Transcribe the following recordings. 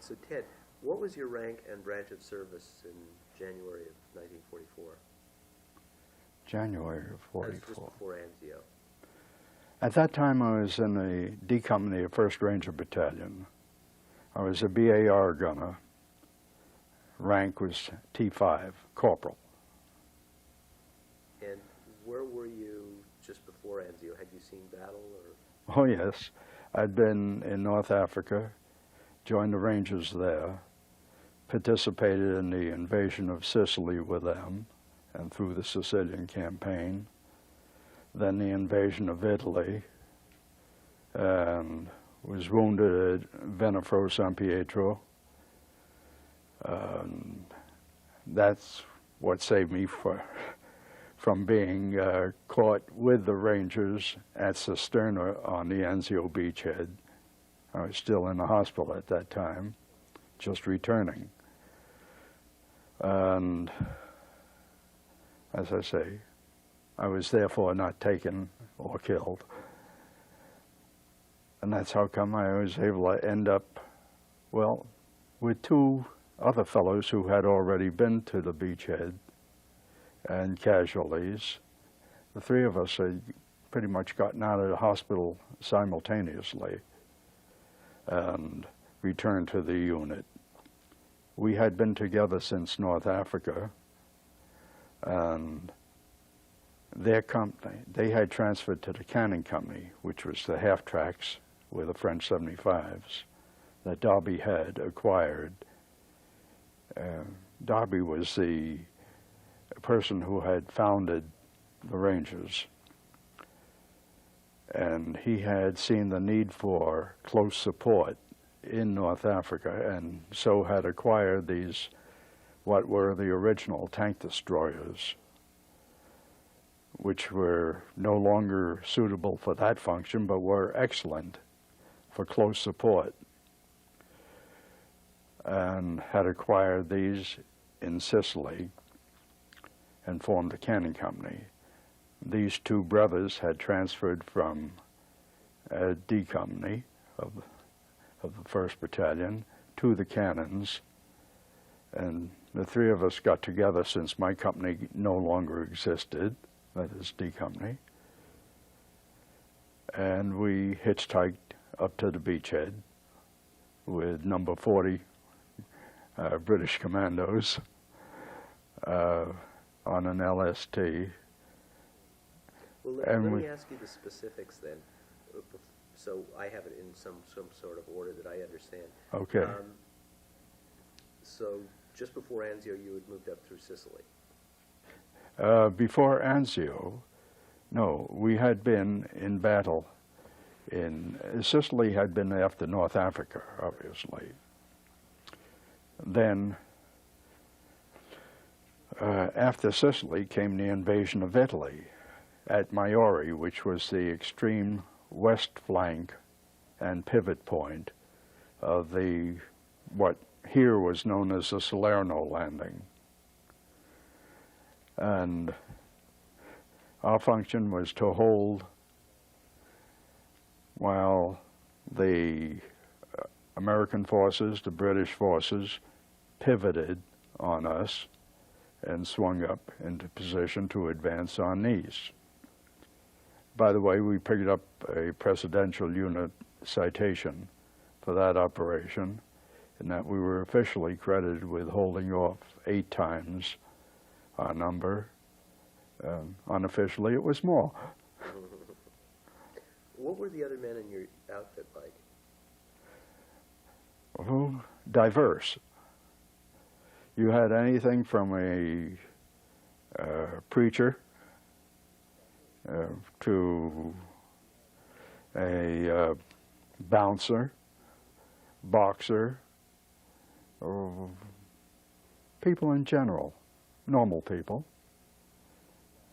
So Ted, what was your rank and branch of service in January of 1944? January of That was 44. just before Anzio. At that time, I was in the D Company of 1st Ranger Battalion. I was a BAR gunner. Rank was T5, corporal. And where were you just before Anzio? Had you seen battle? Or? Oh, yes. I'd been in North Africa, joined the Rangers there, participated in the invasion of Sicily with them, and through the Sicilian campaign, then the invasion of Italy, and was wounded at Venafro San Pietro. That's what saved me from being caught with the Rangers at Cisterna on the Anzio beachhead. I was still in the hospital at that time, just returning. And as I say, I was therefore not taken or killed. And that's how come I was able to end up, well, with two other fellows who had already been to the beachhead and casualties. The three of us had pretty much gotten out of the hospital simultaneously and returned to the unit. We had been together since North Africa, and their company, they had transferred to the Cannon Company, which was the half-tracks with the French 75s that Darby had acquired. Darby was the person who had founded the Rangers, and he had seen the need for close support in North Africa, and so had acquired these, what were the original tank destroyers, which were no longer suitable for that function, but were excellent for close support, and had acquired these in Sicily and formed the Cannon Company. These two brothers had transferred from D Company of the 1st Battalion to the Cannons, and the three of us got together since my company no longer existed, that is D Company, and we hitchhiked up to the beachhead with number 40 British Commandos on an LST. Well, let me ask you the specifics then, so I have it in some sort of order that I understand. Okay. So just before Anzio, you had moved up through Sicily. Before Anzio, no, we had been in battle in Sicily. Had been after North Africa, obviously. Then, after Sicily came the invasion of Italy at Maiori, which was the extreme west flank and pivot point of the, what here was known as the Salerno landing. And our function was to hold while the American forces, the British forces, pivoted on us and swung up into position to advance on Nice. By the way, we picked up a Presidential Unit citation for that operation, in that we were officially credited with holding off 8 times our number. Unofficially, it was more. What were the other men in your outfit like? Oh, diverse. You had anything from a preacher to a bouncer, boxer, or people in general, normal people.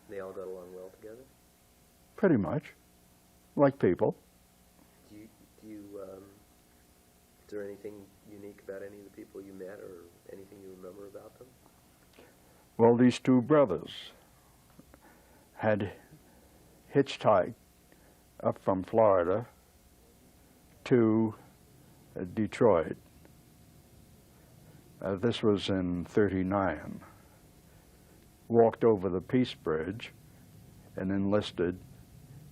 They all got along well together? Pretty much, like people. Is there anything unique about any of the people you met, or anything you remember about them? Well, these two brothers had hitchhiked up from Florida to Detroit This was in '39. Walked over the Peace Bridge and enlisted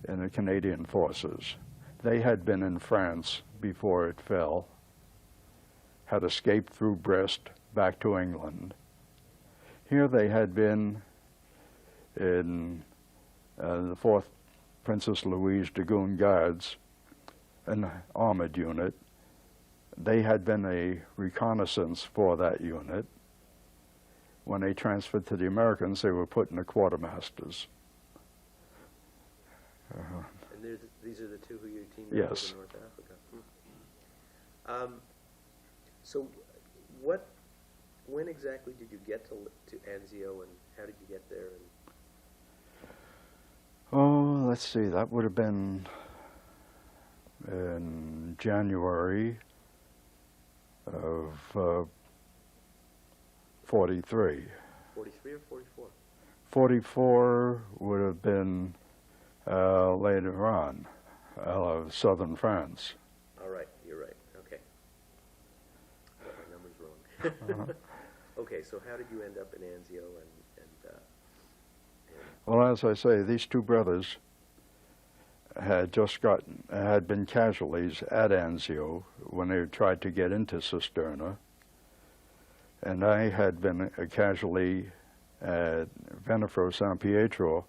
in the Canadian forces. They had been in France before it fell, had escaped through Brest back to England. Here they had been in the 4th Princess Louise Dragoon Guards, an armored unit. They had been a reconnaissance for that unit. When they transferred to the Americans, they were put in the quartermasters. And these are the two who you teamed up Yes. with in North Africa. So, when exactly did you get to Anzio, and how did you get there? Oh, let's see, that would have been in January of 43. 43 or 44? 44 would have been later on, southern France. All right, you're right. Okay. Got my numbers wrong. Okay, so how did you end up in Anzio Well, as I say, these two brothers had been casualties at Anzio when they tried to get into Cisterna, and I had been a casualty at Venafro San Pietro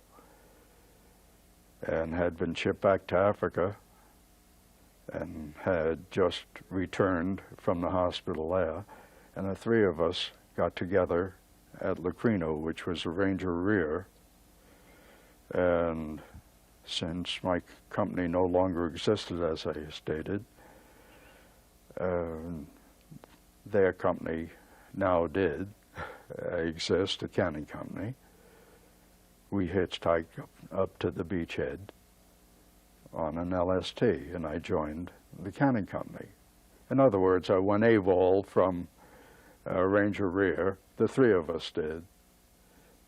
and had been shipped back to Africa and had just returned from the hospital there, and the three of us got together at Lucrino, which was a Ranger rear. And since my company no longer existed, as I stated, their company now did exist, a canning company. We hitchhiked up to the beachhead on an LST, and I joined the canning company. In other words, I went AWOL from Ranger rear, the three of us did,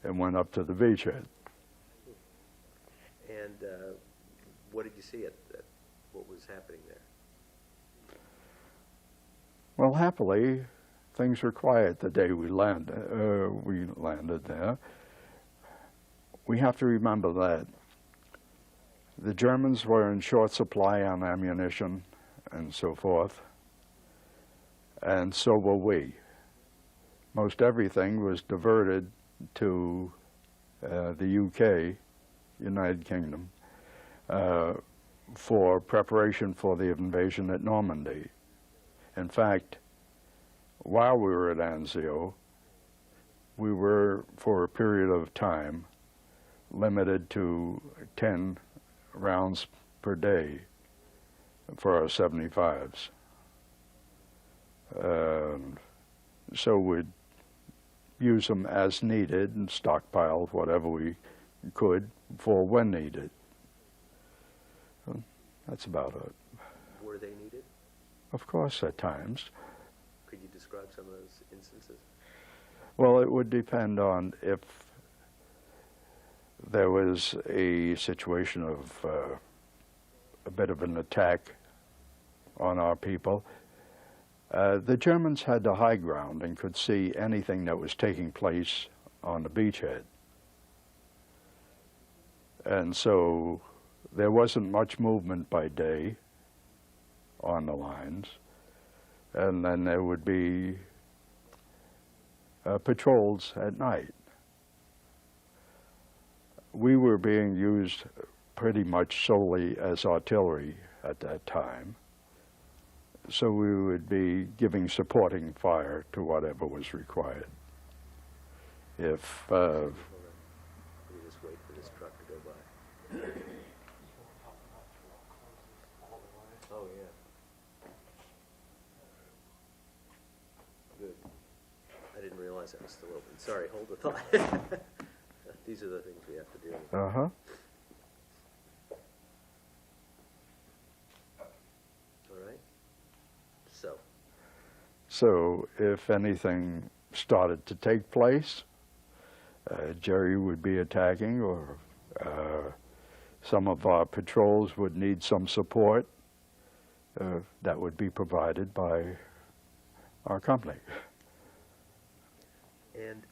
and went up to the beachhead. And what did you see at what was happening there? Well, happily, things were quiet the day we landed there. We have to remember that the Germans were in short supply on ammunition and so forth, and so were we. Most everything was diverted to the UK, United Kingdom, for preparation for the invasion at Normandy. In fact, while we were at Anzio, we were, for a period of time, limited to 10 rounds per day for our 75s. So we'd use them as needed and stockpile whatever we could for when needed. That's about it. Were they needed? Of course, at times. Could you describe some of those instances? Well, it would depend on if there was a situation of a bit of an attack on our people. The Germans had the high ground and could see anything that was taking place on the beachhead. And so there wasn't much movement by day on the lines. And then there would be patrols at night. We were being used pretty much solely as artillery at that time. So we would be giving supporting fire to whatever was required. If Hold on. Let me just wait for this truck to go by. Oh, yeah. Good. I didn't realize that was still open. Sorry, hold the thought. These are the things we have to deal with. Uh-huh. All right. So if anything started to take place, Jerry would be attacking, or some of our patrols would need some support. That would be provided by our company. And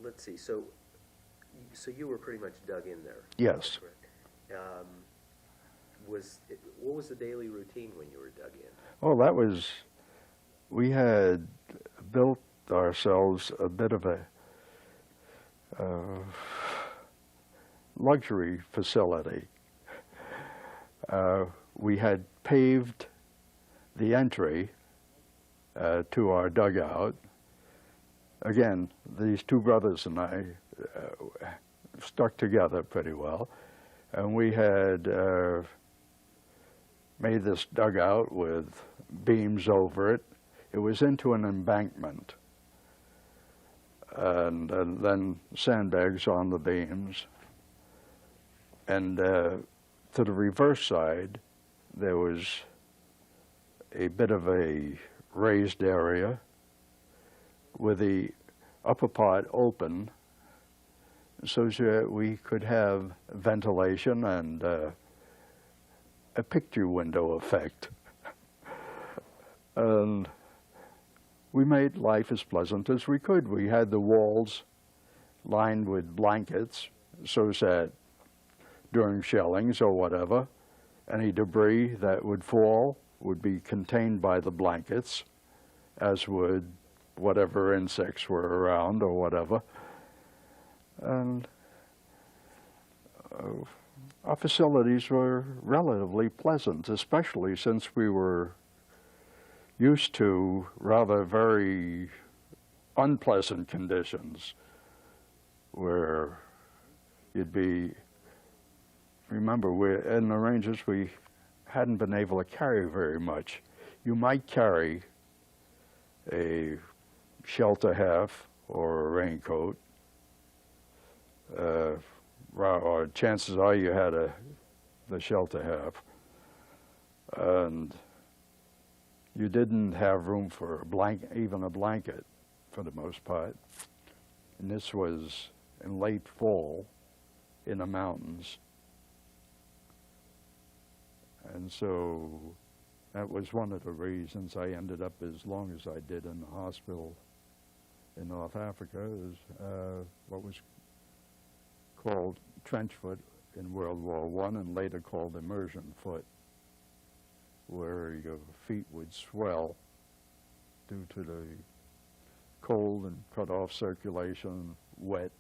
let's see, so you were pretty much dug in there? Yes. Correct. What was the daily routine when you were dug in? Oh, we had built ourselves a bit of a luxury facility. We had paved the entry to our dugout. Again, these two brothers and I stuck together pretty well, and we had made this dugout with beams over it. It was into an embankment, and then sandbags on the beams. And to the reverse side, there was a bit of a raised area with the upper part open so that we could have ventilation and a picture window effect. And we made life as pleasant as we could. We had the walls lined with blankets so that during shellings or whatever, any debris that would fall would be contained by the blankets, as would whatever insects were around or whatever. And our facilities were relatively pleasant, especially since we were used to rather very unpleasant conditions where you'd be, remember, in the ranges we hadn't been able to carry very much. You might carry a shelter half or a raincoat, or chances are you had the shelter half, and you didn't have room for even a blanket for the most part. And this was in late fall in the mountains. And so that was one of the reasons I ended up as long as I did in the hospital in North Africa, is what was called trench foot in World War I and later called immersion foot, where your feet would swell due to the cold and cut off circulation, wet,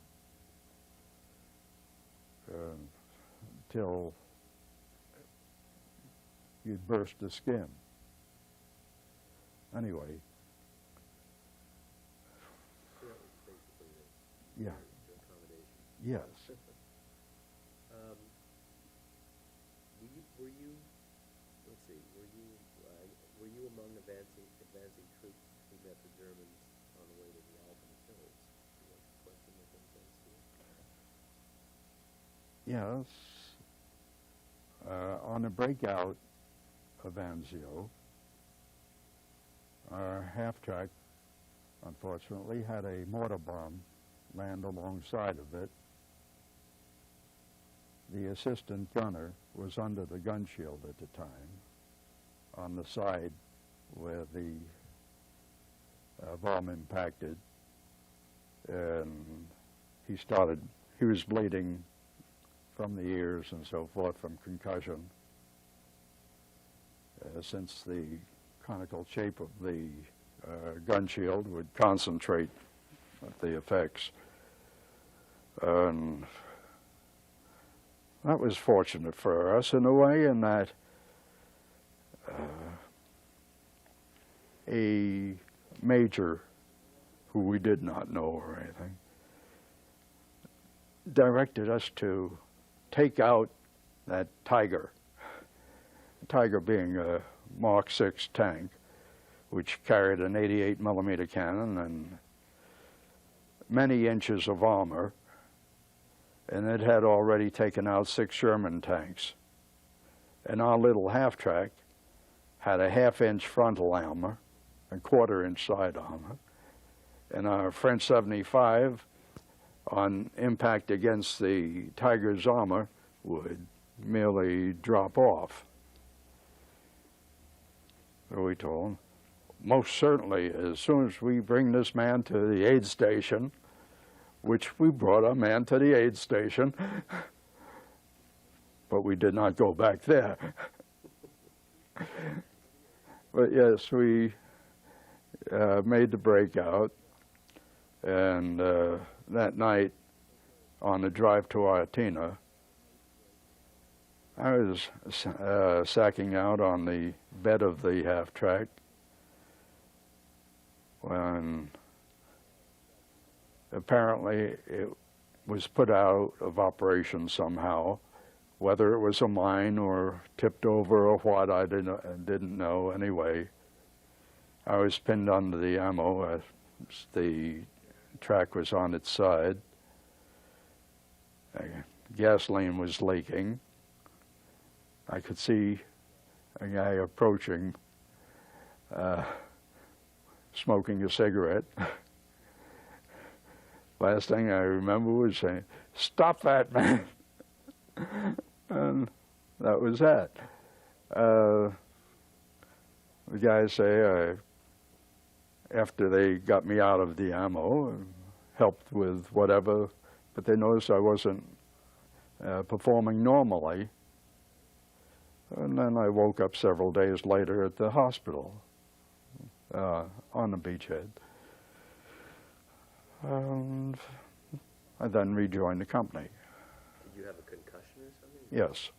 until you'd burst the skin. Anyway. Yeah. Yes. Were you among advancing troops who met the Germans on the way to the Alban Hills? Do you want to question what that says to you? Yes. On the breakout of Anzio, our half-track, unfortunately, had a mortar bomb land alongside of it. The assistant gunner was under the gun shield at the time, on the side where the bomb impacted, and he was bleeding from the ears and so forth from concussion, since the conical shape of the gun shield would concentrate the effects. And that was fortunate for us in a way, in that a major who we did not know or anything directed us to take out that Tiger. Tiger being a Mark 6 tank, which carried an 88 millimeter cannon and many inches of armor, and it had already taken out 6 Sherman tanks. And our little half-track had a half-inch frontal armor and quarter-inch side armor, and our French 75, on impact against the Tiger's armor, would merely drop off. So we told him, most certainly, as soon as we bring this man to the aid station, which we brought our man to the aid station, but we did not go back there. But yes, we made the breakout, and that night on the drive to Artina, I was sacking out on the bed of the half-track when apparently it was put out of operation somehow. Whether it was a mine or tipped over or what, I didn't know. Anyway, I was pinned under the ammo as the track was on its side. Gasoline was leaking. I could see a guy approaching, smoking a cigarette. Last thing I remember was saying, "Stop that, man!" And that was that. The guys say, after they got me out of the ammo, helped with whatever, but they noticed I wasn't performing normally. And then I woke up several days later at the hospital on the beachhead. And I then rejoined the company. Did you have a concussion or something? Yes.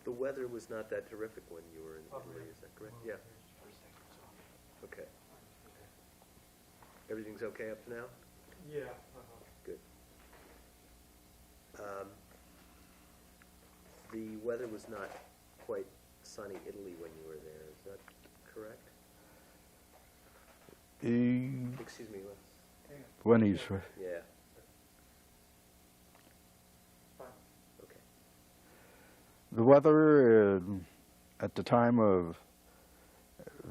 The weather was not that terrific when you were in Italy, is that correct? Yeah. Okay. Everything's okay up to now? Yeah. Good. The weather was not quite sunny Italy when you were there, is that correct? Excuse me, When he's yeah. Okay. the weather at the time of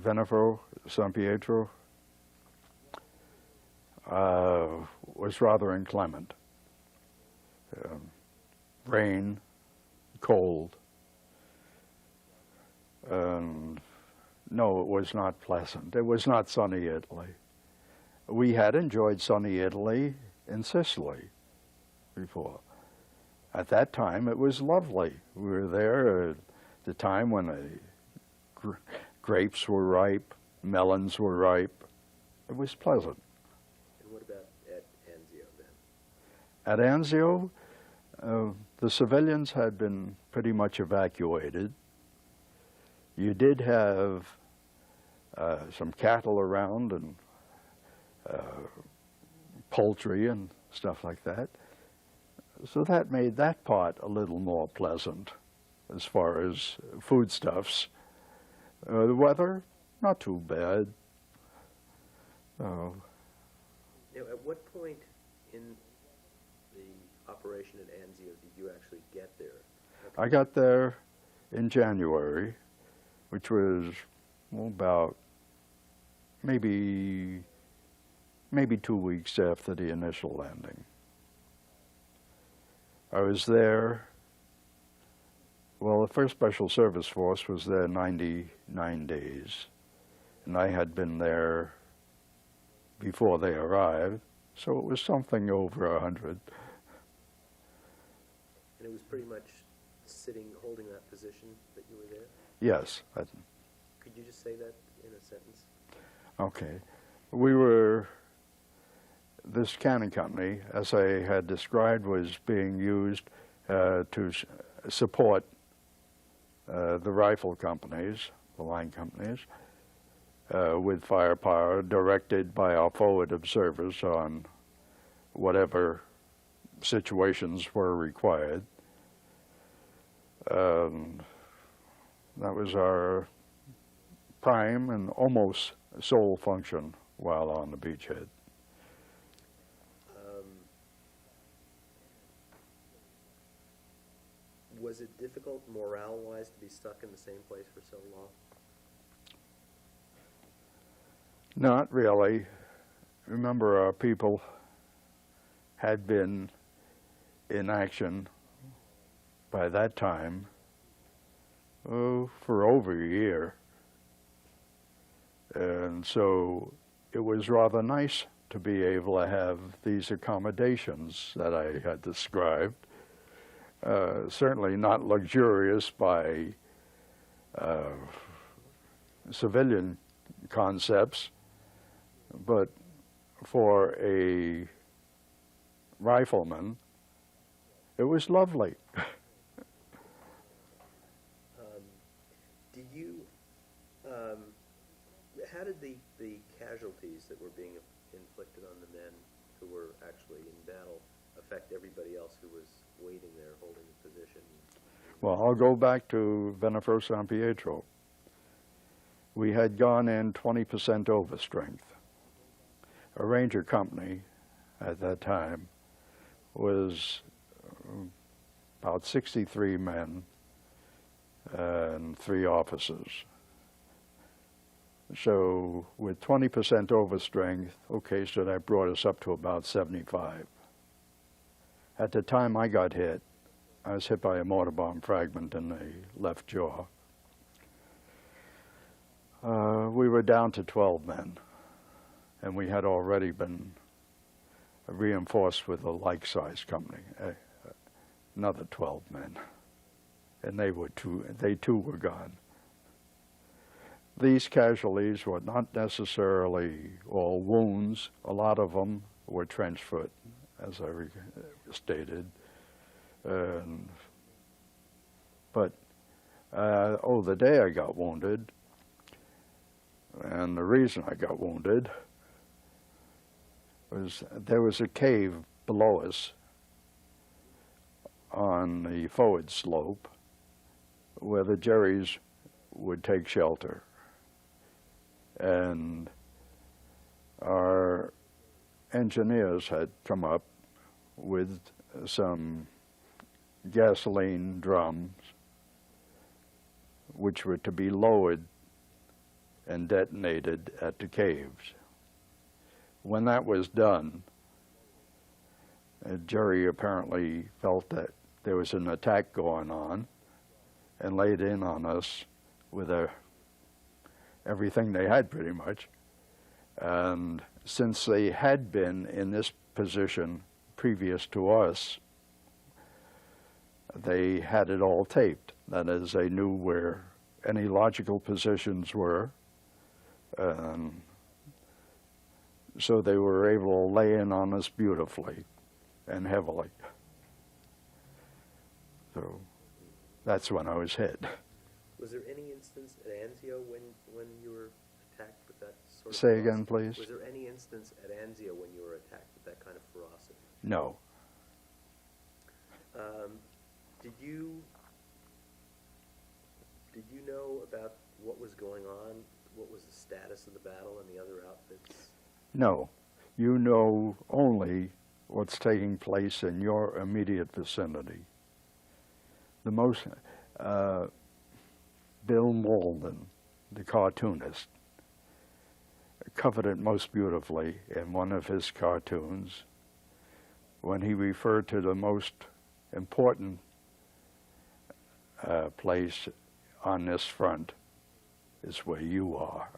Venafro, San Pietro, was rather inclement. Rain, cold, and no, it was not pleasant. It was not sunny Italy. We had enjoyed sunny Italy in Sicily before. At that time, it was lovely. We were there at the time when the grapes were ripe, melons were ripe. It was pleasant. And what about at Anzio then? At Anzio, the civilians had been pretty much evacuated. You did have some cattle around and poultry and stuff like that. So that made that part a little more pleasant as far as foodstuffs. The weather, not too bad. Now, at what point in the operation at Anzio did you actually get there? I got there in January, which was about maybe 2 weeks after the initial landing. I was there, well, the 1st Special Service Force was there 99 days, and I had been there before they arrived, so it was something over 100. And it was pretty much holding that position that you were there? Yes. Could you just say that in a sentence? Okay. This canning company, as I had described, was being used to support the rifle companies, the line companies, with firepower directed by our forward observers on whatever situations were required. That was our prime and almost sole function while on the beachhead. Was it difficult morale-wise to be stuck in the same place for so long? Not really. Remember, our people had been in action by that time, for over a year. And so it was rather nice to be able to have these accommodations that I had described. Certainly not luxurious by civilian concepts, but for a rifleman, it was lovely. Did you, how did the casualties that were being inflicted on the men who were actually in battle affect everybody else who was waiting there holding a position? Well, I'll go back to Venafro San Pietro. We had gone in 20% overstrength. A ranger company at that time was about 63 men and 3 officers. So with 20% overstrength, okay, so that brought us up to about 75. At the time I got hit, I was hit by a mortar bomb fragment in the left jaw. We were down to 12 men, and we had already been reinforced with a like-sized company, another 12 men, and they too were gone. These casualties were not necessarily all wounds. A lot of them were trench foot, as I stated. But the day I got wounded, and the reason I got wounded was there was a cave below us on the forward slope where the Jerrys would take shelter. And our engineers had come up with some gasoline drums which were to be lowered and detonated at the caves. When that was done, Jerry apparently felt that there was an attack going on and laid in on us with everything they had pretty much. And since they had been in this position previous to us, they had it all taped. That is, they knew where any logical positions were. So they were able to lay in on us beautifully and heavily. So that's when I was hit. Was there any instance at Anzio when you were attacked with that sort of Say ferocity? again, please. Was there any instance at Anzio when you were attacked with that kind of ferocity? No. Did you know about what was going on? What was the status of the battle and the other outfits? No. You know only what's taking place in your immediate vicinity. The most, Bill Malden, the cartoonist, covered it most beautifully in one of his cartoons when he referred to the most important place on this front is where you are.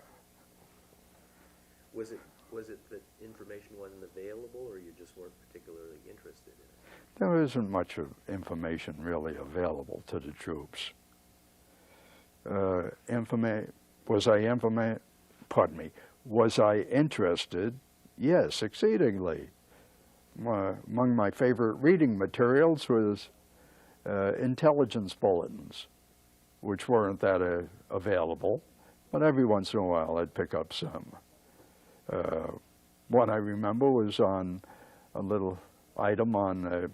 Was it that information wasn't available, or you just weren't particularly interested in it? There isn't much of information really available to the troops. Was I interested? Yes, exceedingly. Among my favorite reading materials was intelligence bulletins, which weren't that available, but every once in a while I'd pick up some. One I remember was on a little item on a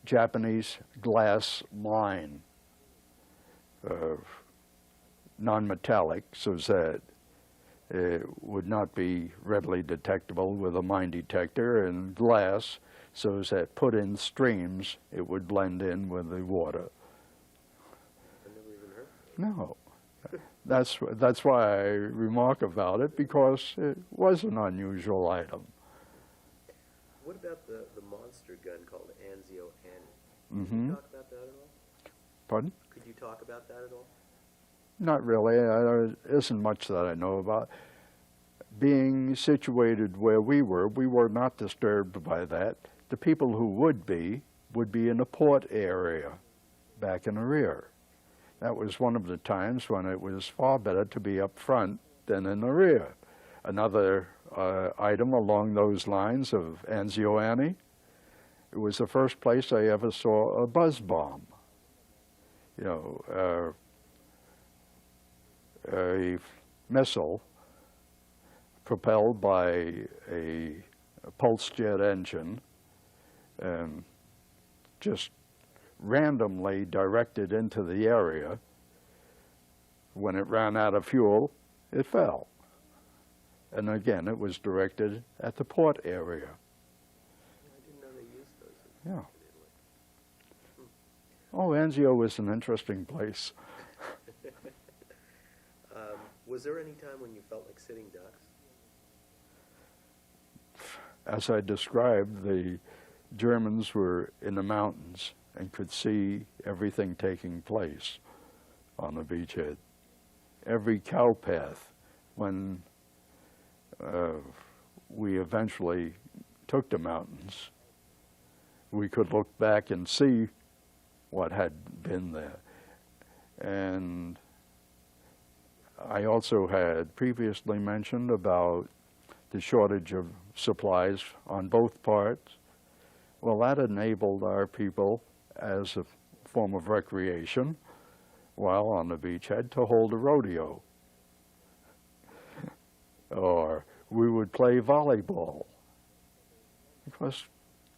Japanese glass line, non-metallic, so that it would not be readily detectable with a mine detector, and glass, so that put in streams, it would blend in with the water. I never even heard. No. That's why I remark about it, because it was an unusual item. What about the monster gun called Anzio Annie? Mm-hmm. Can you talk about that at all? Pardon? Could you talk about that at all? Not really. There isn't much that I know about. Being situated where we were not disturbed by that. The people who would be in the port area back in the rear. That was one of the times when it was far better to be up front than in the rear. Another item along those lines of Anzio Annie, it was the first place I ever saw a buzz bomb. You know, a missile propelled by a pulse jet engine and just randomly directed into the area. When it ran out of fuel, it fell. And again, it was directed at the port area. I didn't know they used those. Yeah. Oh, Anzio was an interesting place. Was there any time when you felt like sitting ducks? As I described, the Germans were in the mountains and could see everything taking place on the beachhead. Every cow path, when we eventually took the mountains, we could look back and see what had been there. And I also had previously mentioned about the shortage of supplies on both parts. Well, that enabled our people, as a form of recreation, while on the beachhead, to hold a rodeo. Or we would play volleyball, because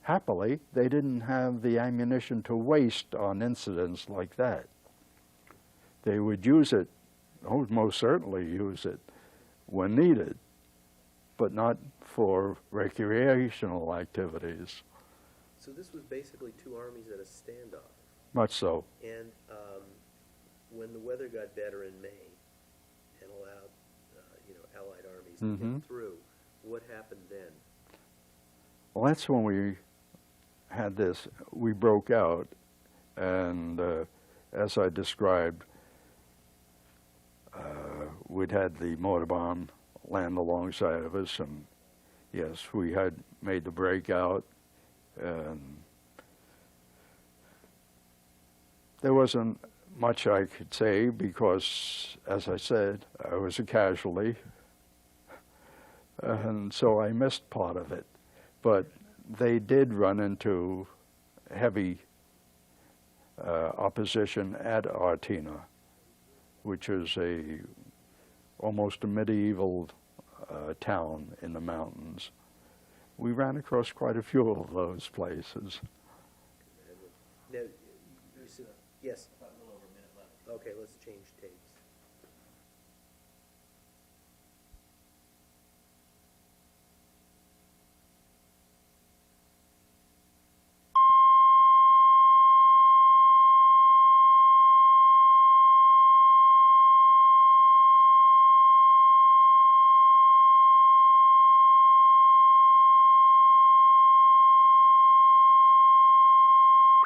happily they didn't have the ammunition to waste on incidents like that. They would use it, most certainly use it when needed, but not for recreational activities. So this was basically two armies at a standoff. Much so. And when the weather got better in May and allowed, Allied armies to get through, what happened then? Well, that's when we had this. We broke out, and as I described, we'd had the mortar bomb land alongside of us, and yes, we had made the breakout, and there wasn't much I could say because, as I said, I was a casualty, and so I missed part of it. But they did run into heavy opposition at Artina, which is almost a medieval town in the mountains. We ran across quite a few of those places. Now, you said, yes? About a little over a minute left. Okay, let's change tapes.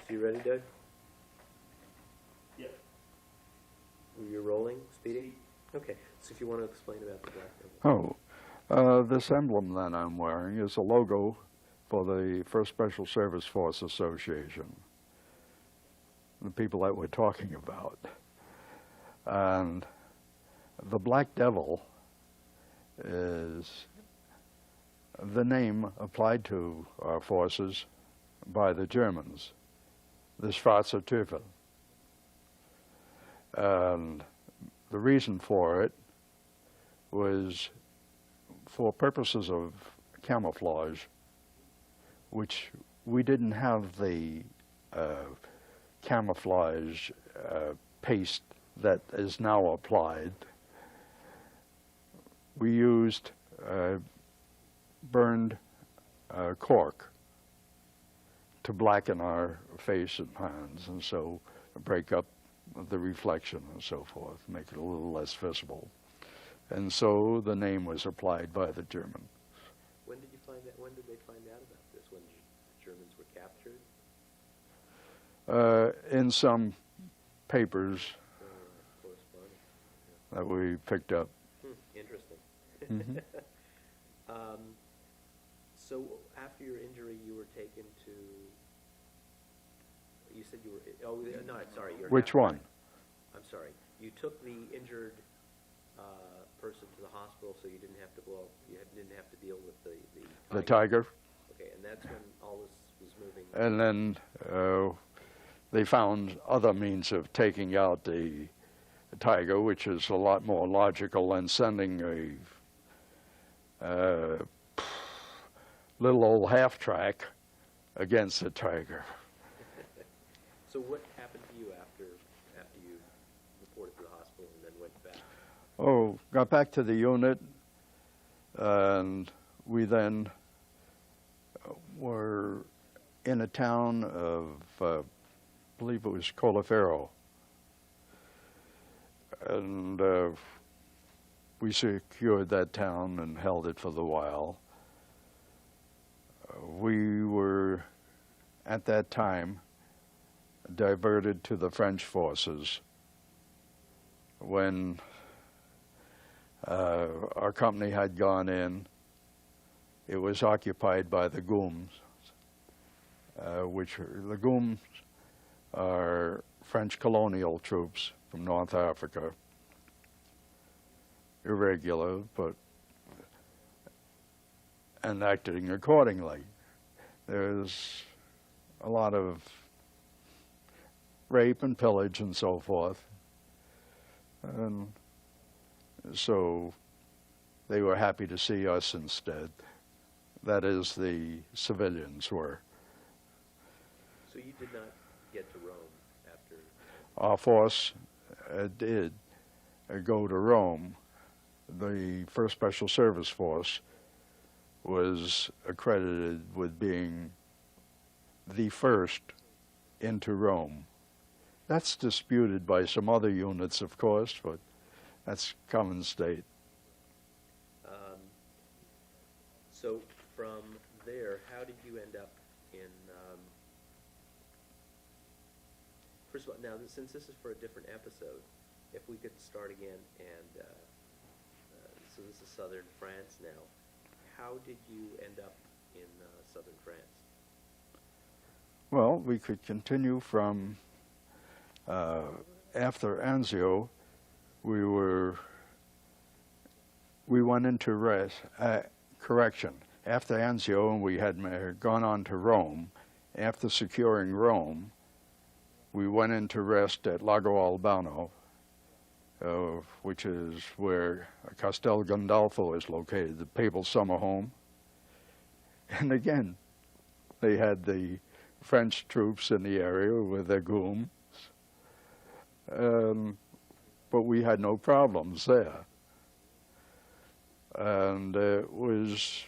You ready, Doug? Yep. You're rolling, Speedy? Okay, so if you want to explain about the black devil. This emblem that I'm wearing is a logo for the 1st Special Service Force Association, the people that we're talking about. And the Black Devil is the name applied to our forces by the Germans, the Schwarze Teufel. And the reason for it was for purposes of camouflage, which we didn't have the camouflage paste that is now applied. We used burned cork to blacken our face and hands, and so break up the reflection and so forth, make it a little less visible. And so the name was applied by the Germans. When did you find that? When did they find out about this? When the Germans were captured? In some papers Correspondence. that we picked up. Interesting. Mhm. So after your injury, you were taken to, you said you were, oh, no, sorry. You're Which not- one? I'm sorry. You took the injured person to the hospital, so you didn't have to didn't have to deal with the The tiger. Okay, and that's when all this was moving. And then they found other means of taking out the tiger, which is a lot more logical than sending a little old half-track against the tiger. So what happened to you after you reported to the hospital and then went back? Oh, got back to the unit, and we then were in a town of, I believe it was Colafero, and we secured that town and held it for the while. We were, at that time, diverted to the French forces when our company had gone in. It was occupied by the Gooms, the Gooms are French colonial troops from North Africa. Irregular, and acting accordingly. There's a lot of rape and pillage and so forth. And so they were happy to see us instead. That is, the civilians were. So you did not get to Rome after? Our force did go to Rome. The 1st Special Service Force was accredited with being the first into Rome. That's disputed by some other units, of course, but that's common state. So from there, how did you end up in, first of all, now since this is for a different episode, if we could start again, and so this is southern France now. How did you end up in southern France? Well, we could continue from after Anzio. We went into rest. Correction. After Anzio, and we had gone on to Rome. After securing Rome, we went into rest at Lago Albano, which is where Castel Gandolfo is located, the papal summer home. And again, they had the French troops in the area with their gooms, but we had no problems there. And it was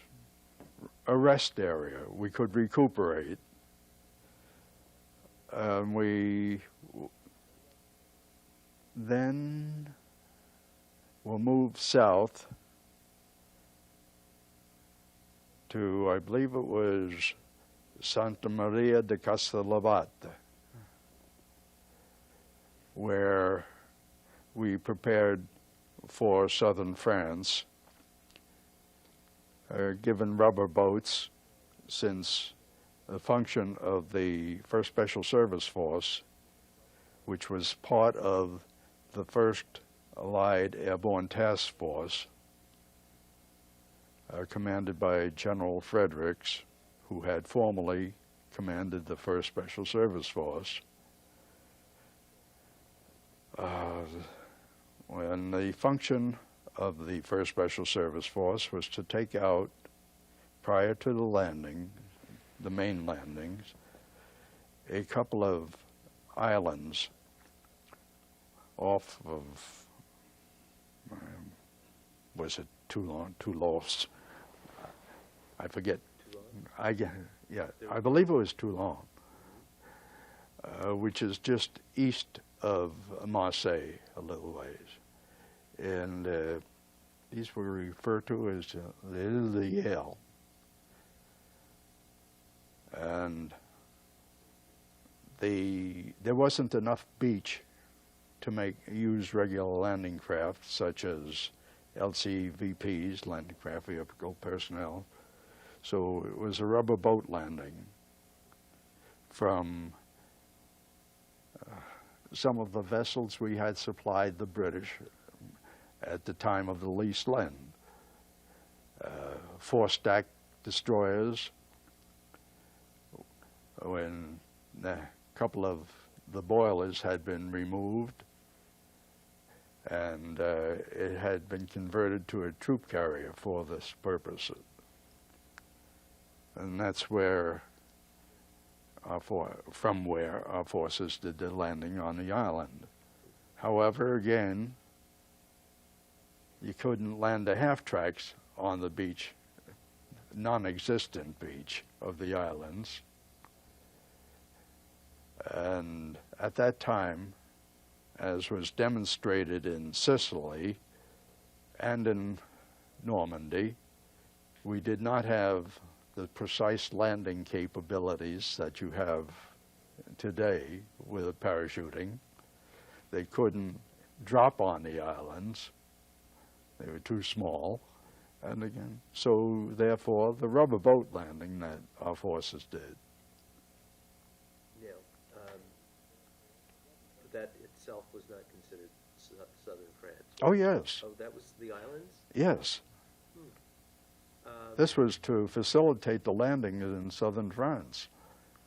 a rest area. We could recuperate. And we then will move south to, I believe it was Santa Maria de Castellabate, where we prepared for southern France, given rubber boats, since the function of the 1st Special Service Force, which was part of the 1st Allied Airborne Task Force, commanded by General Fredericks, who had formerly commanded the 1st Special Service Force. When the function of the 1st Special Service Force was to take out, prior to the landing, the main landings, a couple of islands off of, was it Toulon? I forget. I believe it was Toulon, which is just east of Marseille a little ways. And these were referred to as the Yale. And there wasn't enough beach to use regular landing craft such as LCVPs, landing craft vehicle personnel. So it was a rubber boat landing from some of the vessels we had supplied the British at the time of the lease lend. 4-stack destroyers, when a couple of the boilers had been removed and it had been converted to a troop carrier for this purpose. And that's where from where our forces did the landing on the island. However, again, you couldn't land the half-tracks on the beach, non-existent beach of the islands. And at that time, as was demonstrated in Sicily and in Normandy, we did not have the precise landing capabilities that you have today with parachuting. They couldn't drop on the islands. They were too small. And again, so therefore the rubber boat landing that our forces did. Now, that itself was not considered southern France. Oh, yes. Oh, that was the islands? Yes. This was to facilitate the landing in southern France.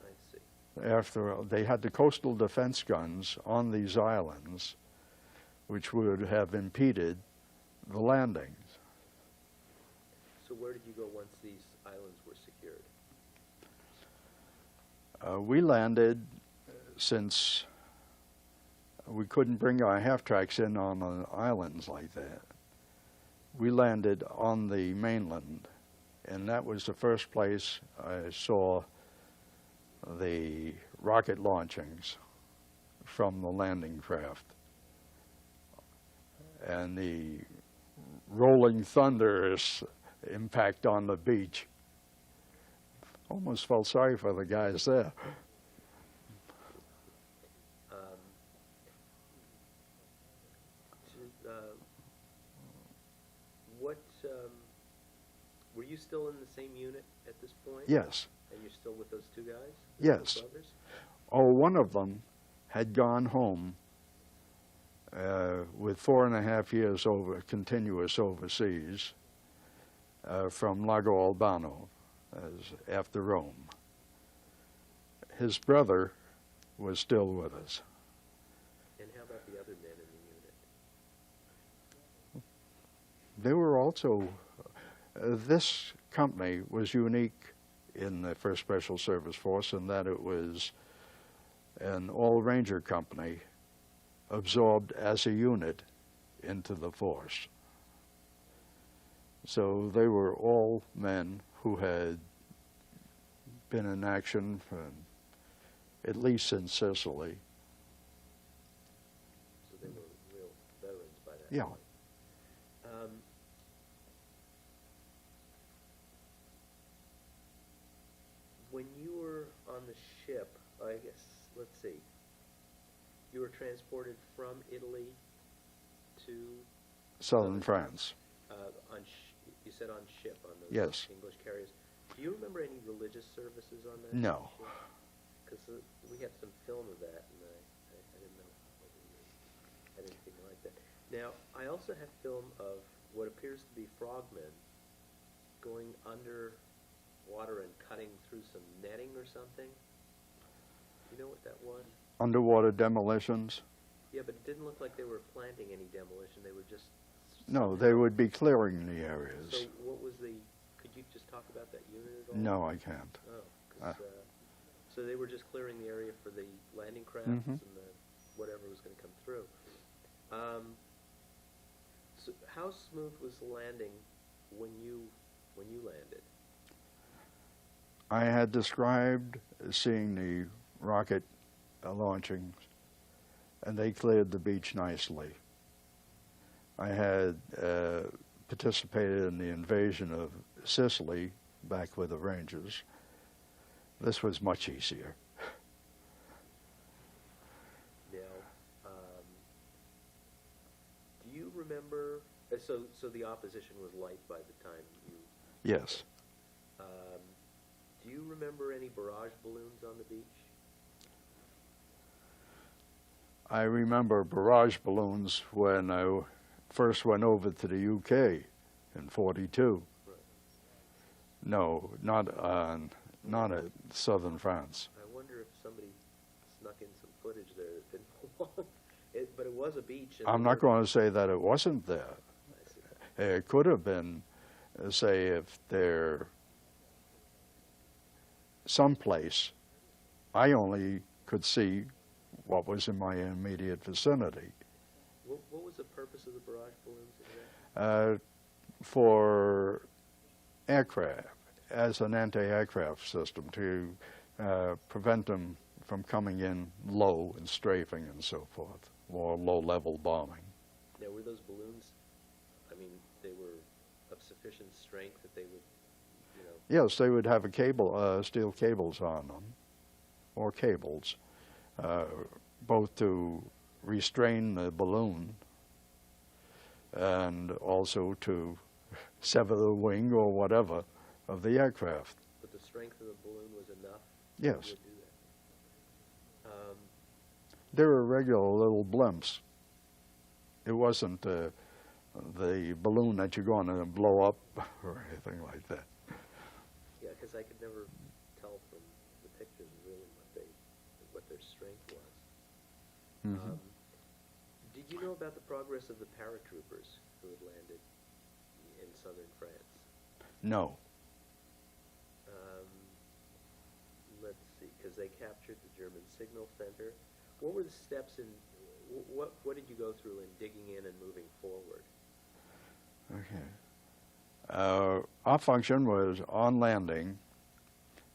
I see. After they had the coastal defense guns on these islands, which would have impeded the landings. So where did you go once these islands were secured? We landed, since we couldn't bring our half-tracks in on islands like that. We landed on the mainland, and that was the first place I saw the rocket launchings from the landing craft. And the rolling thunderous impact on the beach. Almost felt sorry for the guys there. Were you still in the same unit at this point? Yes. And you're still with those two guys? Yes. Those brothers? Oh, one of them had gone home with 4.5 years continuous overseas from Lago Albano after Rome. His brother was still with us. And how about the other men in the unit? They were also, this company was unique in the 1st Special Service Force in that it was an all-ranger company absorbed as a unit into the force. So they were all men who had been in action for, at least in Sicily. So they were real veterans by that Yeah. point. When you were on the ship, I guess, let's see, you were transported from Italy to Southern France. You said on ship, on those Yes. English carriers. Do you remember any religious services on that? No. Because we had some film of that, and I didn't know whether you had anything like that. Now, I also have film of what appears to be frogmen going under water and cutting through some netting or something. You know what that was? Underwater demolitions? Yeah, but it didn't look like they were planting any demolition. They were just... No, they would be clearing the areas. So what was the... Could you just talk about that unit at all? No, I can't. Oh, 'cause, so they were just clearing the area for the landing crafts Mhm. and the whatever was going to come through. So how smooth was the landing when you landed? I had described seeing the rocket launchings, and they cleared the beach nicely. I had participated in the invasion of Sicily back with the Rangers. This was much easier. Now, remember, so the opposition was light by the time you... Yes. Do you remember any barrage balloons on the beach? I remember barrage balloons when I first went over to the UK in '42. Right. No, not at southern France. I wonder if somebody snuck in some footage there that didn't belong. But it was a beach. And I'm not going to say that it wasn't there. I see. It could have been, say, if they're someplace, I only could see what was in my immediate vicinity. What was the purpose of the barrage balloons exactly? For aircraft, as an anti-aircraft system, to prevent them from coming in low and strafing and so forth, or low-level bombing. Now, were those balloons, I mean, they were of sufficient strength that they would, you know... Yes, they would have a cable, steel cables on them, or cables, both to restrain the balloon and also to sever the wing or whatever of the aircraft. But the strength of the balloon was enough? Yes. To do that? They were regular little blimps. It wasn't the balloon that you're going to blow up or anything like that. Yeah, because I could never tell from the pictures really what their strength was. Mm-hmm. Did you know about the progress of the paratroopers who had landed in southern France? No. Let's see, because they captured the German signal center. What were the steps in, what did you go through in digging in and moving forward? Okay. Our function was on landing.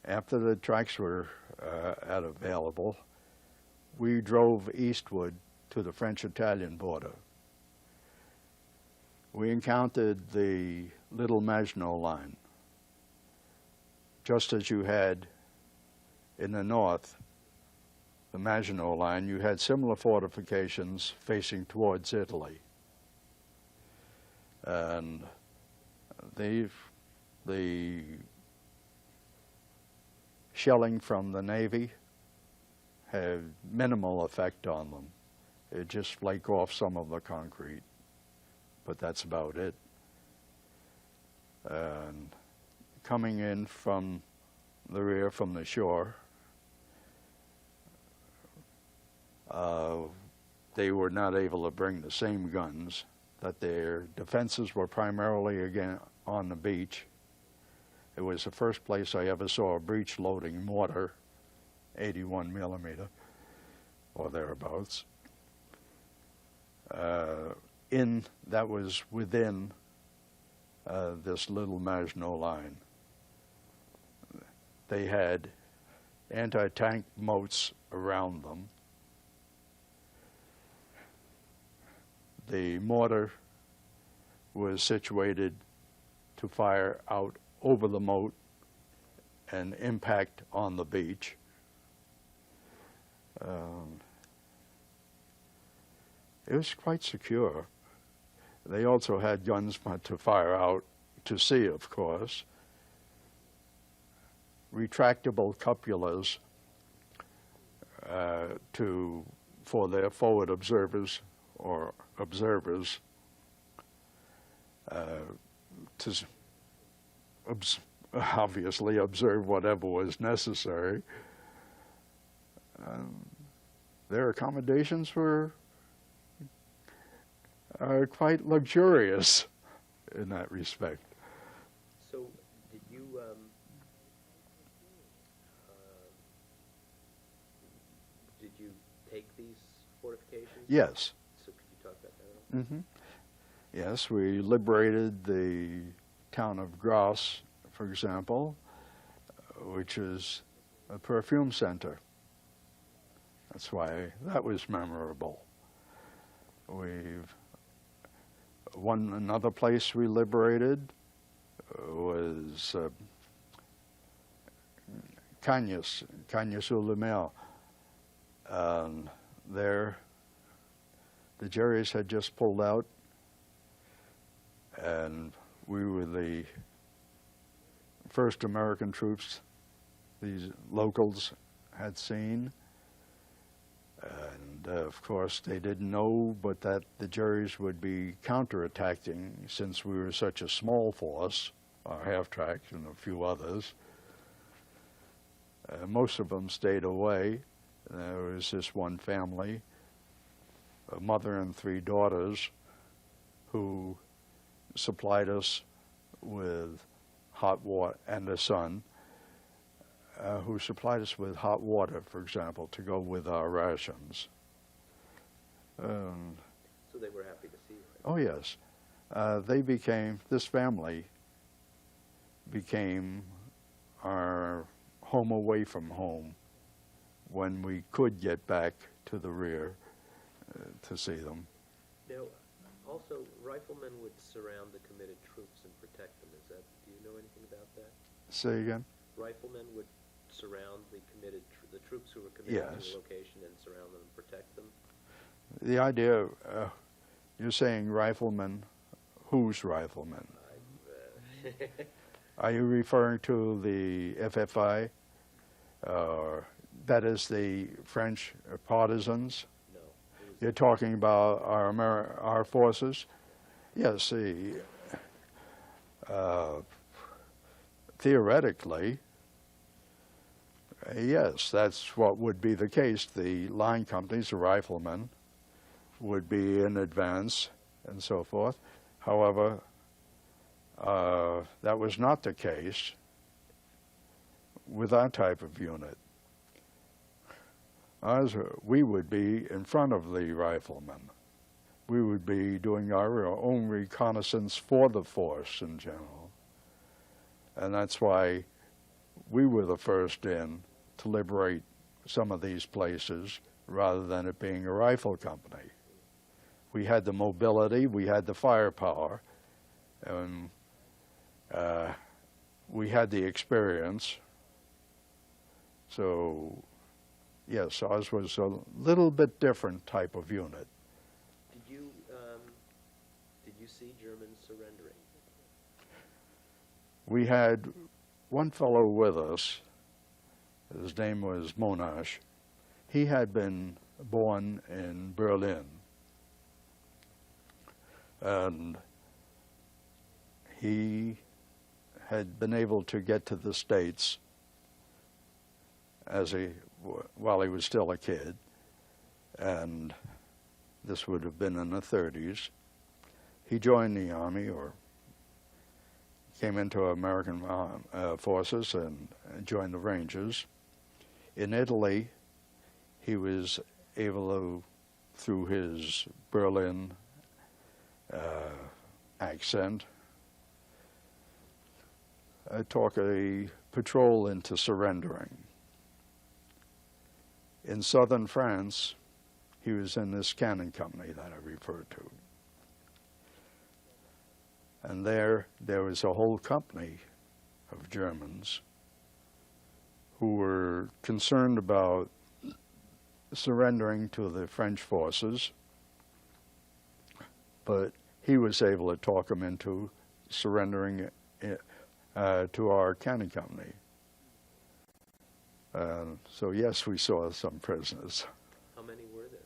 After the tracks were available, we drove eastward to the French-Italian border. We encountered the Little Maginot Line, just as you had in the north, the Maginot Line. You had similar fortifications facing towards Italy. And the shelling from the Navy had minimal effect on them. It just flake off some of the concrete, but that's about it. And coming in from the rear, from the shore, they were not able to bring the same guns, that their defenses were primarily again on the beach. It was the first place I ever saw a breech-loading mortar, 81 millimeter, or thereabouts. That was within this Little Maginot Line. They had anti-tank moats around them. The mortar was situated to fire out over the moat and impact on the beach. It was quite secure. They also had guns to fire out to sea, of course. Retractable cupolas for their forward observers or observers to obviously observe whatever was necessary. Their accommodations were quite luxurious in that respect. So, did you take these fortifications? Yes. So, could you talk about that? Mm-hmm. Yes, we liberated the town of Grasse, for example, which is a perfume center. That's why that was memorable. Another place we liberated was Cagnes-sur-le-Mer. There, the Jerry's had just pulled out And we were the first American troops these locals had seen. And of course they didn't know but that the Jerries would be counterattacking since we were such a small force, our half-track and a few others. Most of them stayed away. There was this one family, a mother and 3 daughters, who supplied us with hot water, and a son, who supplied us with hot water, for example, to go with our rations. So they were happy to see you. Right? Oh yes. This family became our home away from home when we could get back to the rear to see them. Now, also, riflemen would surround the committed troops and protect them. Do you know anything about that? Say again? Riflemen would surround the troops who were committed to Yes. the location and surround them and protect them? The idea, you're saying riflemen, whose riflemen? Are you referring to the FFI? That is the French partisans? No. You're talking about our forces? Yes, theoretically, yes, that's what would be the case. The line companies, the riflemen, would be in advance and so forth. However, that was not the case with our type of unit. We would be in front of the riflemen. We would be doing our own reconnaissance for the force in general. And that's why we were the first in to liberate some of these places rather than it being a rifle company. We had the mobility, we had the firepower, and we had the experience. So, yes, ours was a little bit different type of unit. Did you see Germans surrendering? We had one fellow with us. His name was Monash. He had been born in Berlin. And he had been able to get to the States while he was still a kid, and this would have been in the 30s. He joined the Army, or came into American forces and joined the Rangers. In Italy, he was able to, through his Berlin accent, talk a patrol into surrendering. In southern France, he was in this cannon company that I referred to. And there was a whole company of Germans who were concerned about surrendering to the French forces, but he was able to talk them into surrendering to our cannon company. So yes, we saw some prisoners. How many were there?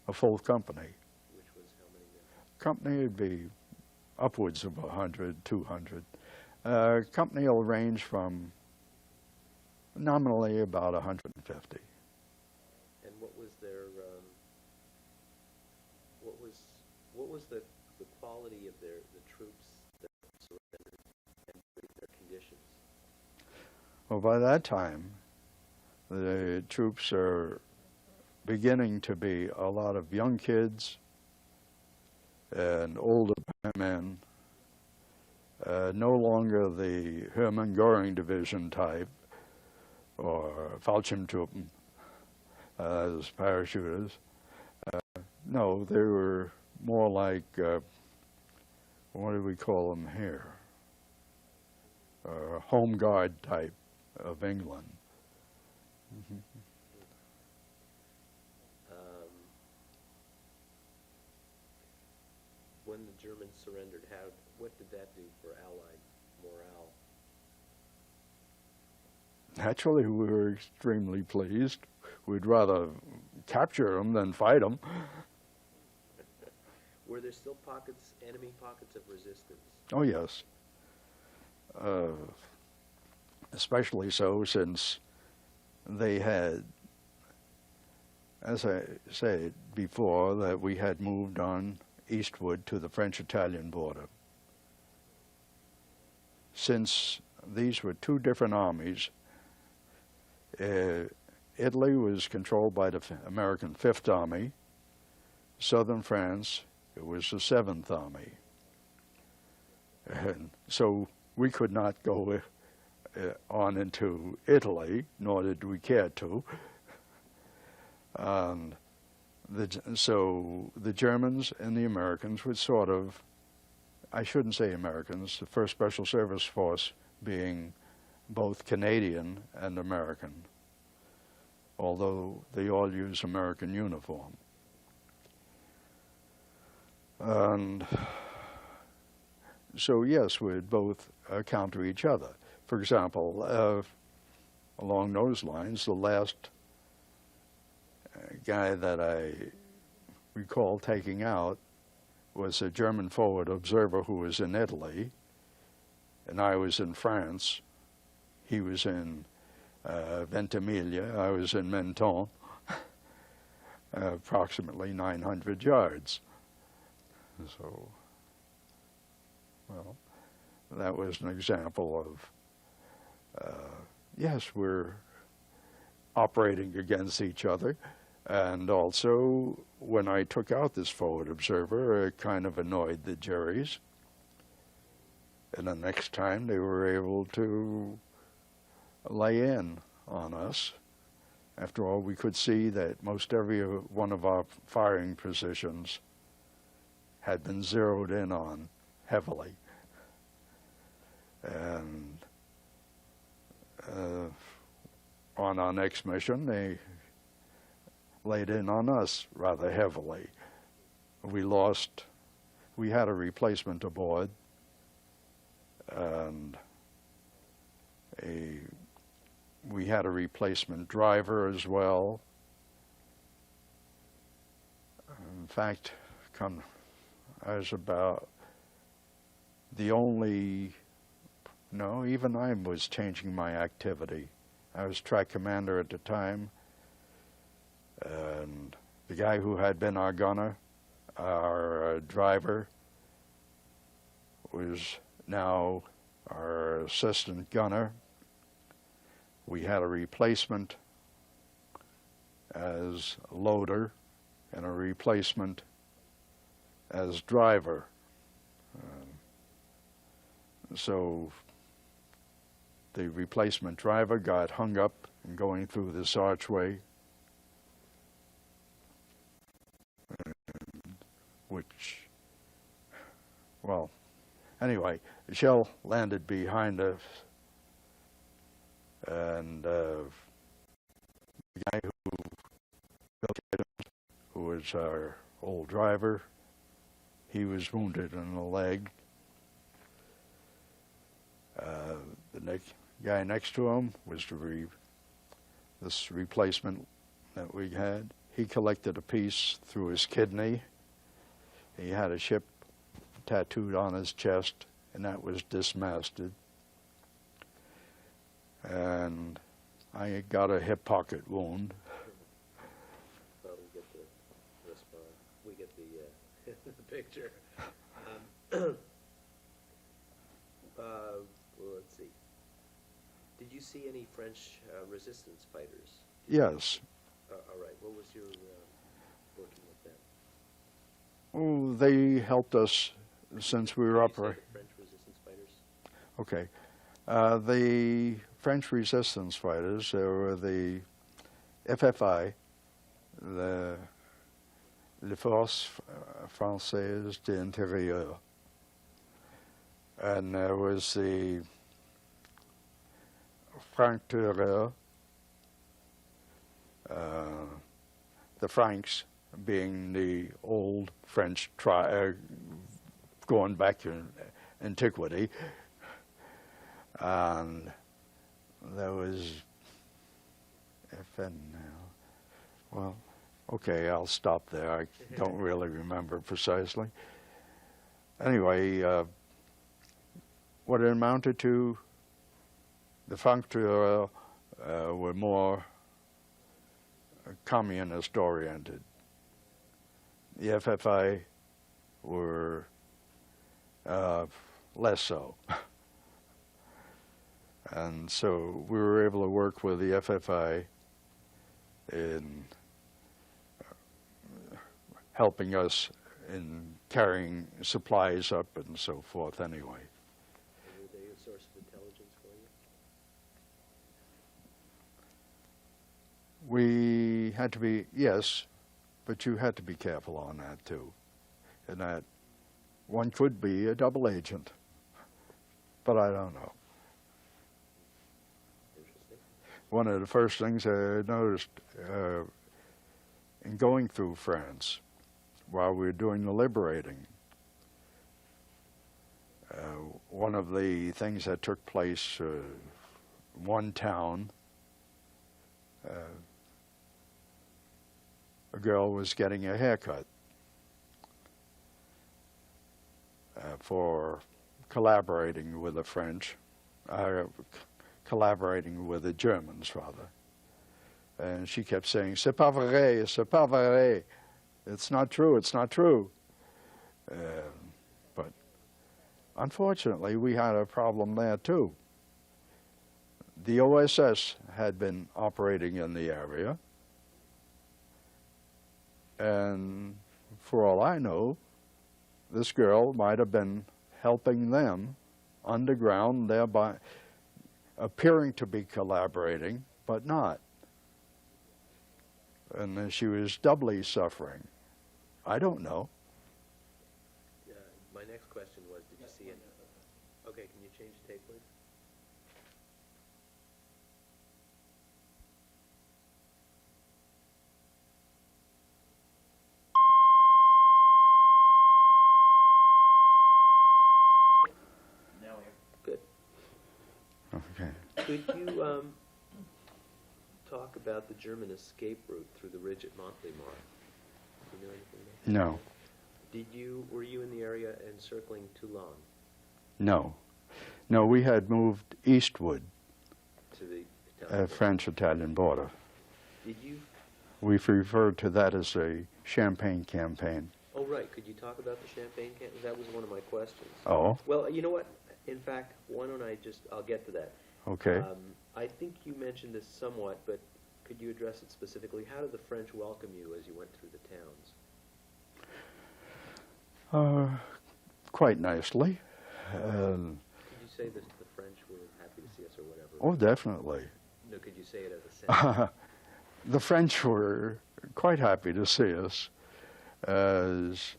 A full company. Which was how many men? Company would be upwards of 100, 200. Company will range from nominally about 150. And what was their what was the quality of the troops that surrendered and their conditions? Well, by that time, the troops are beginning to be a lot of young kids and older men, no longer the Hermann Göring Division type or Fallschirmtruppen as parachuters. No, they were more like, what do we call them here? Home Guard type of England. Mm-hmm. When the German Germans surrendered, what did that do for Allied morale? Naturally, we were extremely pleased. We'd rather capture them than fight them. Were there still enemy pockets of resistance? Oh, yes. Especially so since they had, as I said before, that we had moved on eastward to the French-Italian border. Since these were two different armies, Italy was controlled by the American Fifth Army. Southern France, it was the Seventh Army. And so we could not go on into Italy, nor did we care to. So the Germans and the Americans would sort of, I shouldn't say Americans, the 1st Special Service Force being both Canadian and American, although they all use American uniform. And so yes, we'd both counter each other. For example, along those lines, the last guy that I recall taking out was a German forward observer who was in Italy, and I was in France. He was in Ventimiglia, I was in Menton, approximately 900 yards. So, well, that was an example of, yes, we're operating against each other. And also, when I took out this forward observer, it kind of annoyed the Jerrys. And the next time they were able to lay in on us. After all, we could see that most every one of our firing positions had been zeroed in on heavily. And on our next mission, they laid in on us rather heavily. We had a replacement aboard, and we had a replacement driver as well. In fact, I was about the only, no, even I was changing my activity. I was track commander at the time, and the guy who had been our gunner, our driver, was now our assistant gunner. We had a replacement as loader and a replacement as driver. So the replacement driver got hung up in going through this archway, which, well, anyway, the shell landed behind us, and the guy who was our old driver, he was wounded in the leg. The guy next to him was this replacement that we had. He collected a piece through his kidney. He had a ship tattooed on his chest, and that was dismasted. And I got a hip pocket wound. Well, we get the picture. Well, let's see. Did you see any French resistance fighters? Yes. All right. What was your working with them? Oh, they helped us since we were operating. French resistance fighters? Okay. The French resistance fighters, there were the FFI, les Forces Françaises d'Intérieur, and there was the Francs-Tireurs, the Franks being the old French going back to antiquity. And there was FN now. Well, okay, I'll stop there. I don't really remember precisely. Anyway, what it amounted to, the Funkturelle were more communist-oriented. The FFI were less so. And so we were able to work with the FFI in helping us in carrying supplies up and so forth anyway. Were they a source of intelligence for you? We had to be, yes, but you had to be careful on that too. And that one could be a double agent, but I don't know. Interesting. One of the first things I noticed in going through France while we were doing the liberating, one of the things that took place, one town, a girl was getting a haircut for collaborating with the French, collaborating with the Germans, rather. And she kept saying, "C'est pas vrai, c'est pas vrai. It's not true, it's not true." But unfortunately, we had a problem there too. The OSS had been operating in the area, and for all I know, this girl might have been helping them underground, thereby appearing to be collaborating, but not. And she was doubly suffering. I don't know. My next question was, did you see it? Okay, can you change the tape, please? Now we're good. Okay. Could you talk about the German escape route through the ridge at Montemar? Do you know anything about that? No. Were you in the area encircling Toulon? No. No, we had moved eastward, To the Italian border? French-Italian border. Did you? We've referred to that as a Champagne campaign. Oh, right. Could you talk about the Champagne campaign? That was one of my questions. Oh, Well, you know what? In fact, why don't I'll get to that. okay. I think you mentioned this somewhat, but could you address it specifically? How did the French welcome you as you went through the towns? Quite nicely. Could you say that the French were happy to see us or whatever? Oh, definitely. No, could you say it as a sentence? The French were quite happy to see us, as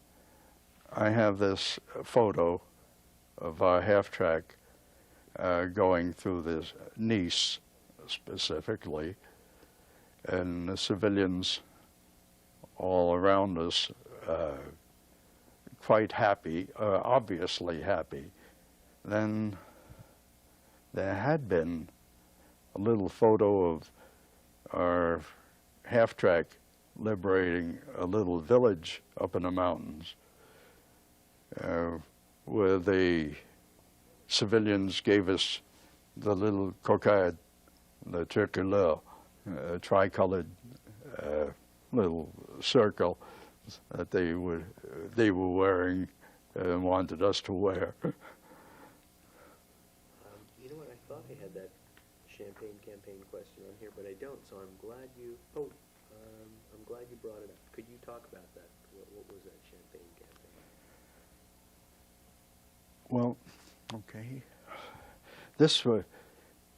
I have this photo of our half-track going through this Nice specifically, and the civilians all around us quite happy, obviously happy. Then there had been a little photo of our half-track liberating a little village up in the mountains where the civilians gave us the little cocarde, the tricolore, tricolored little circle that they were wearing and wanted us to wear. You know what? I thought I had that Champagne campaign question on here, but I don't. So I'm glad you. I'm glad you brought it up. Could you talk about that? What was that Champagne campaign? Well, okay.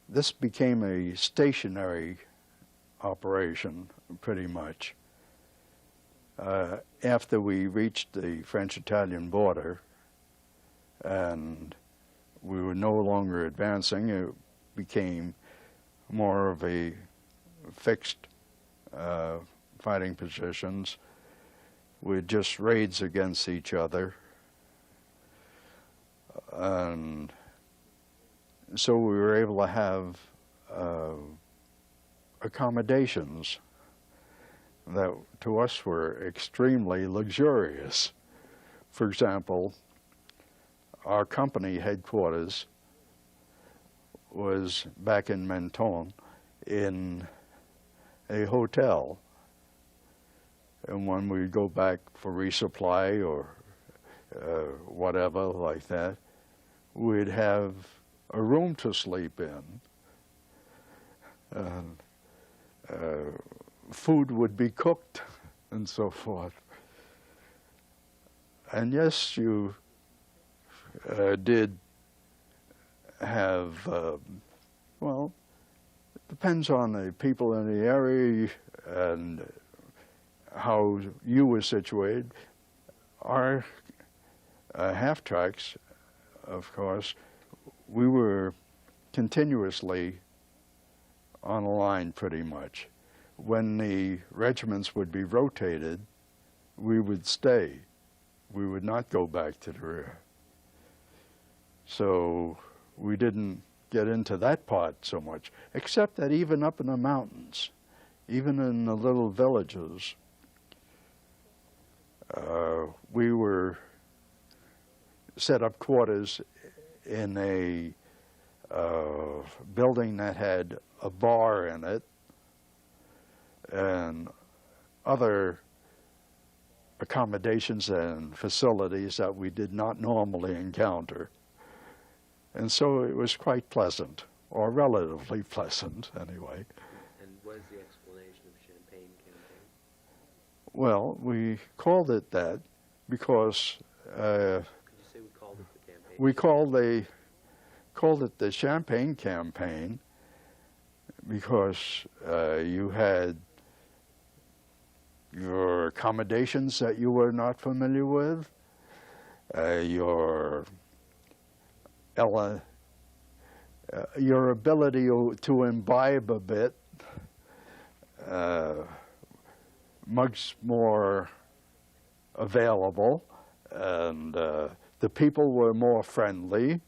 This became a stationary operation, pretty much. After we reached the French-Italian border and we were no longer advancing, it became more of a fixed fighting positions with just raids against each other. And so we were able to have accommodations that to us were extremely luxurious. For example, our company headquarters was back in Menton in a hotel. And when we go back for resupply or whatever like that, we'd have a room to sleep in. Food would be cooked and so forth. And yes, you did have, well, it depends on the people in the area and how you were situated. Our half-tracks, of course, we were continuously on a line pretty much. When the regiments would be rotated, we would stay. We would not go back to the rear. So we didn't get into that part so much, except that even up in the mountains, even in the little villages, we were set up quarters in a building that had a bar in it and other accommodations and facilities that we did not normally encounter. And so it was quite pleasant, or relatively pleasant anyway. And what is the explanation of Champagne Campaign? Well, we called it that because Could you say we called it the campaign? we called it the Champagne Campaign because you had your accommodations that you were not familiar with, your ability to imbibe a bit, much more available, and the people were more friendly.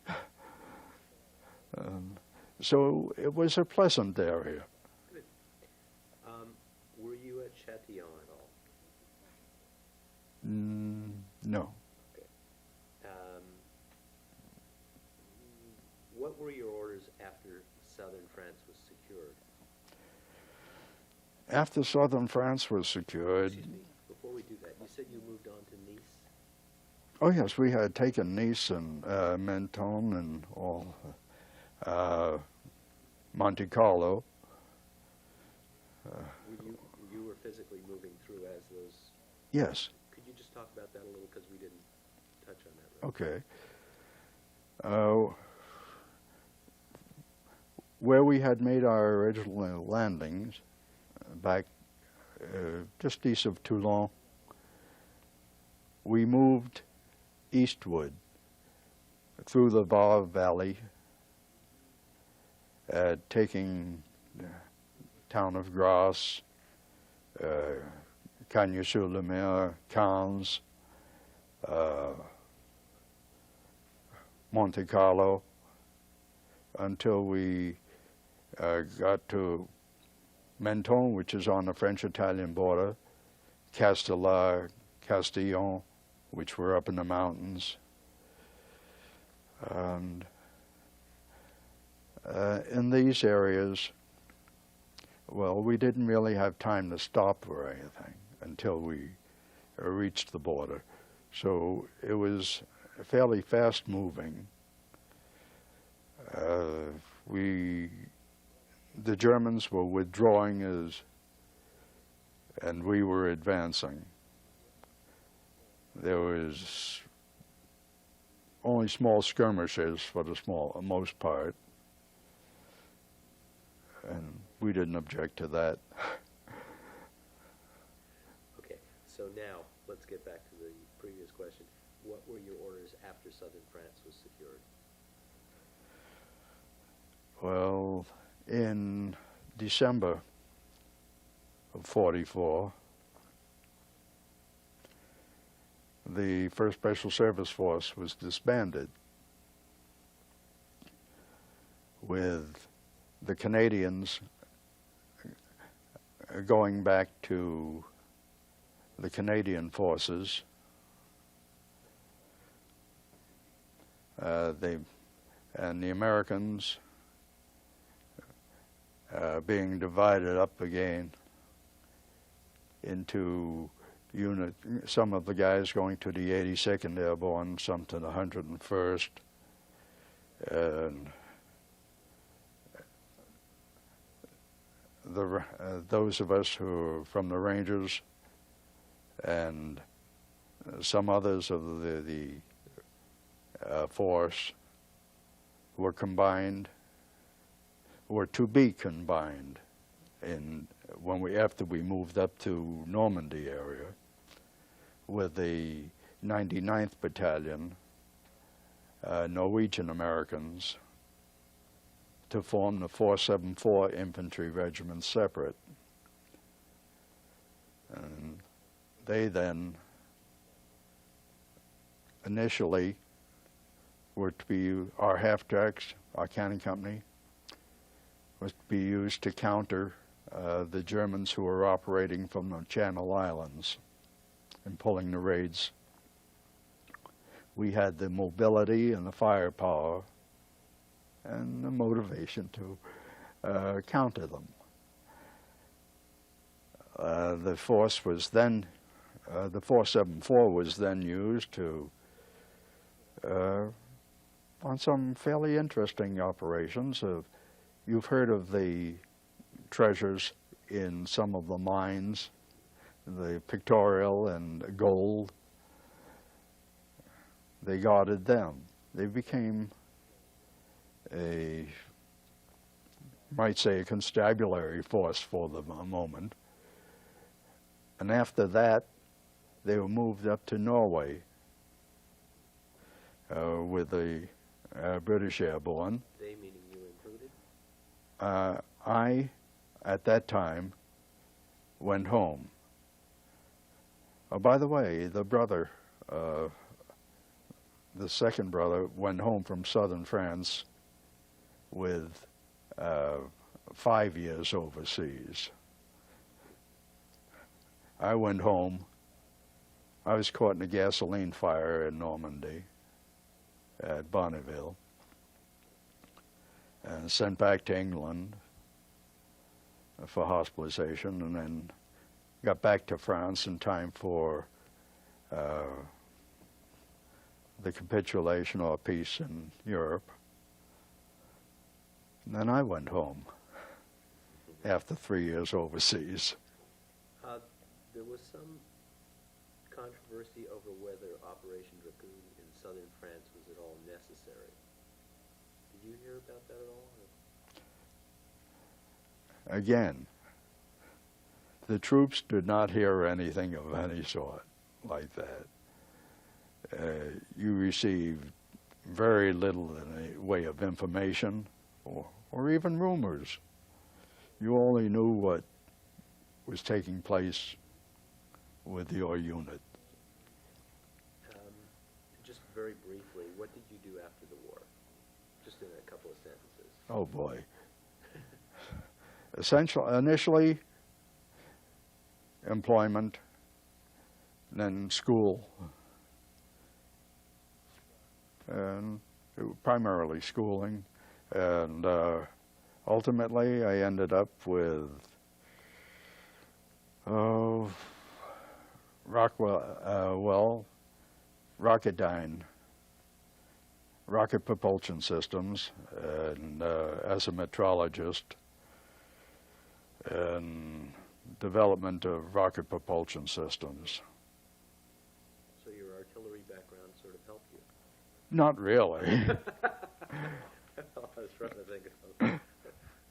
So it was a pleasant area. Good. Were you at Châtillon at all? No. Okay. What were your orders after southern France was secured? After southern France was secured... Excuse me, before we do that, you said you moved on to Nice? Oh yes, we had taken Nice and Menton and all, Monte Carlo. You were physically moving through as those... Yes. Could you just talk about that a little, because we didn't touch on that really. Okay. Where we had made our original landings, back just east of Toulon, we moved eastward through the Var Valley, taking the town of Grasse, Cagnes-sur-le-Mer, Cannes, Monte Carlo, until we got to Menton, which is on the French-Italian border, Castellar, Castillon, which were up in the mountains. And in these areas, well, we didn't really have time to stop or anything until we reached the border. So it was fairly fast moving. The Germans were withdrawing and we were advancing. There was only small skirmishes for the most part, and we didn't object to that. Okay, so now let's get back to the previous question. What were your orders after southern France was secured? Well, in December of '44, the 1st Special Service Force was disbanded with the Canadians going back to the Canadian forces. And the Americans being divided up again into unit, some of the guys going to the 82nd Airborne, some to the 101st, and those of us who are from the Rangers and some others of the force were combined, were to be combined after we moved up to Normandy area with the 99th Battalion, Norwegian Americans, to form the 474 Infantry Regiment separate. And they then initially were to be, our half-tracks, our cannon company, was to be used to counter the Germans who were operating from the Channel Islands and pulling the raids. We had the mobility and the firepower and the motivation to counter them. The force was then, the 474 was then used to on some fairly interesting operations. You've heard of the treasures in some of the mines, the pictorial and gold. They guarded them. They became might say a constabulary force for them a moment. And after that, they were moved up to Norway with the British Airborne. They meaning you included? I, at that time, went home. By the way, the brother, the second brother, went home from southern France with 5 years overseas. I went home. I was caught in a gasoline fire in Normandy at Bonneville and sent back to England for hospitalization, and then got back to France in time for the capitulation or peace in Europe. And then I went home after 3 years overseas. There was some controversy over whether Operation Dragoon in southern France was at all necessary. Did you hear about that at all? Again, the troops did not hear anything of any sort like that. You received very little in the way of information or even rumors. You only knew what was taking place with your unit. Just very briefly, what did you do after the war? Just in a couple of sentences. Oh boy. Initially, employment, then school, and primarily schooling, and ultimately I ended up with Rocketdyne, rocket propulsion systems, and as a metrologist, and development of rocket propulsion systems. So your artillery background sort of helped you? Not really. I was trying to think of.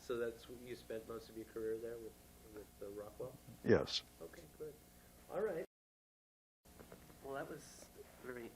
So that's you spent most of your career there with the Rockwell? Yes. Okay, good. All right. Well, that was very